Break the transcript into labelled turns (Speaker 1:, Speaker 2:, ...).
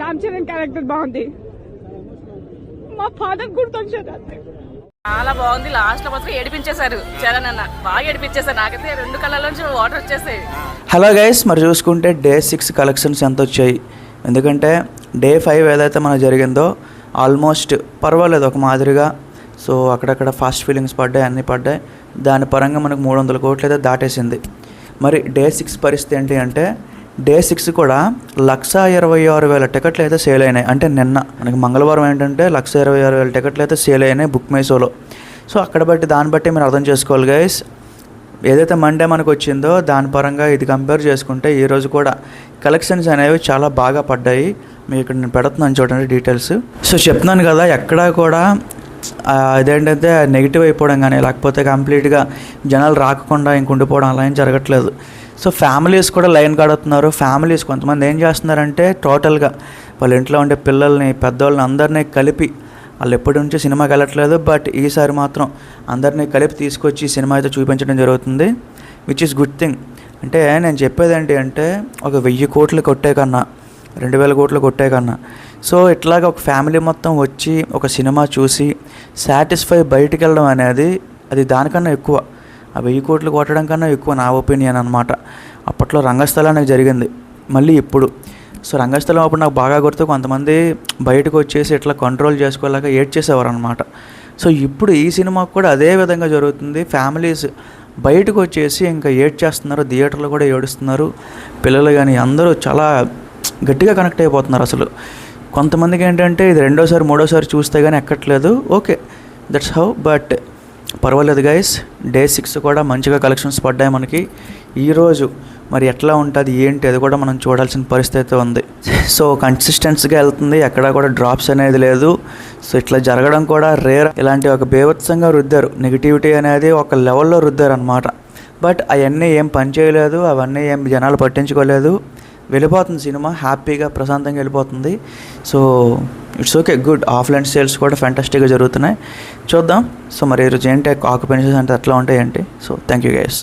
Speaker 1: Ram Charan character బాగుంది. మా father గుర్తొచ్చారు అంతే.
Speaker 2: చాలా బాగుంది. లాస్ట్ లో మాత్రం ఏడిపించేశారు చరణ్ అన్న, బాగా ఏడిపించేశారు. నాకైతే 2 కళ్ళలోంచి వాటర్ వచ్చేసాయి.
Speaker 3: హలో గైస్, మరి చూసుకుంటే డే 6 కలెక్షన్స్ ఎంత వచ్చాయి? ఎందుకంటే డే 5 ఏదైతే మనకు జరిగిందో ఆల్మోస్ట్ పర్వాలేదు ఒక మాదిరిగా. సో అక్కడక్కడ ఫాస్ట్ ఫీలింగ్స్ పడ్డాయి, అన్నీ పడ్డాయి. దాని పరంగా మనకు 300 కోట్లు అయితే దాటేసింది. మరి డే 6 పరిస్థితి ఏంటి అంటే డే 6 కూడా 126,000 టికెట్లు అయితే సేల్ అయినాయి. అంటే నిన్న మనకి మంగళవారం ఏంటంటే 126,000 టికెట్లు అయితే సేల్ అయినాయి బుక్ మై షోలో. సో అక్కడ బట్టి దాన్ని బట్టి మీరు అర్థం చేసుకోవాలి గైస్. ఏదైతే మండే మనకు వచ్చిందో దాని పరంగా ఇది కంపేర్ చేసుకుంటే ఈరోజు కూడా కలెక్షన్స్ అనేవి చాలా బాగా పడ్డాయి. మీకు ఇక్కడ నేను పెడుతున్నాను చూడండి డీటెయిల్స్. సో చెప్తున్నాను కదా, ఎక్కడా కూడా అదేంటంటే నెగిటివ్ అయిపోవడం కానీ లేకపోతే కంప్లీట్గా జనాలు రాకుండా ఇంకుండిపోవడం అలా ఏం జరగట్లేదు. సో ఫ్యామిలీస్ కూడా లైన్ కడుతున్నారు. ఫ్యామిలీస్ కొంతమంది ఏం చేస్తున్నారంటే టోటల్గా వాళ్ళ ఇంట్లో ఉండే పిల్లల్ని పెద్దవాళ్ళని అందరినీ కలిపి, వాళ్ళు ఎప్పటి నుంచో సినిమాకి వెళ్ళట్లేదు, బట్ ఈసారి మాత్రం అందరినీ కలిపి తీసుకొచ్చి సినిమా అయితే చూపించడం జరుగుతుంది, విచ్ ఈస్ గుడ్ థింగ్. అంటే నేను చెప్పేది ఏంటి అంటే ఒక 1000 కోట్లు కొట్టే కన్నా 2000 కోట్లు కొట్టే కన్నా సో ఇట్లాగ ఒక ఫ్యామిలీ మొత్తం వచ్చి ఒక సినిమా చూసి సాటిస్ఫై బయటికి వెళ్ళడం అనేది అది దానికన్నా ఎక్కువ. ఆ 1000 కోట్లు కొట్టడం కన్నా ఎక్కువ నా ఒపీనియన్ అనమాట. అప్పట్లో రంగస్థలం అనేది జరిగింది, మళ్ళీ ఇప్పుడు. సో రంగస్థలం అప్పుడు నాకు బాగా గుర్తు, కొంతమంది బయటకు వచ్చేసి ఇట్లా కంట్రోల్ చేసుకోలేక ఏడ్చేసేవారు అనమాట. సో ఇప్పుడు ఈ సినిమాకు కూడా అదే విధంగా జరుగుతుంది. ఫ్యామిలీస్ బయటకు వచ్చేసి ఇంకా ఏడ్చేస్తున్నారు, థియేటర్లో కూడా ఏడుస్తున్నారు. పిల్లలు కానీ అందరూ చాలా గట్టిగా కనెక్ట్ అయిపోతున్నారు. అసలు కొంతమందికి ఏంటంటే ఇది 2వ సారి 3వ సారి చూస్తే కానీ ఎక్కట్లేదు. ఓకే, దట్స్ హౌ, బట్ పర్వాలేదు గైస్. డే 6 కూడా మంచిగా కలెక్షన్స్ పడ్డాయి మనకి. ఈరోజు మరి ఎట్లా ఉంటుంది ఏంటి అది కూడా మనం చూడాల్సిన పరిస్థితి ఉంది. సో కన్సిస్టెన్సీగా వెళ్తుంది, ఎక్కడా కూడా డ్రాప్స్ అనేది లేదు. సో ఇట్లా జరగడం కూడా రేర్. ఇలాంటి ఒక బేభత్సంగా రుద్దారు, నెగిటివిటీ అనేది ఒక లెవెల్లో రుద్దారు అనమాట. బట్ అవన్నీ ఏం పని చేయలేదు, అవన్నీ ఏం జనాలు పట్టించుకోలేదు. వెళ్ళిపోతుంది సినిమా, హ్యాపీగా ప్రశాంతంగా వెళ్ళిపోతుంది. So it's okay, good. Offline sales కూడా ఫ్యాంటాస్టిక్గా జరుగుతున్నాయి. చూద్దాం. సో మరి ఈరోజు ఏంటి ఆక్యుపెన్సీస్ అంటే ఎట్లా ఉంటాయి ఏంటి. So thank you guys.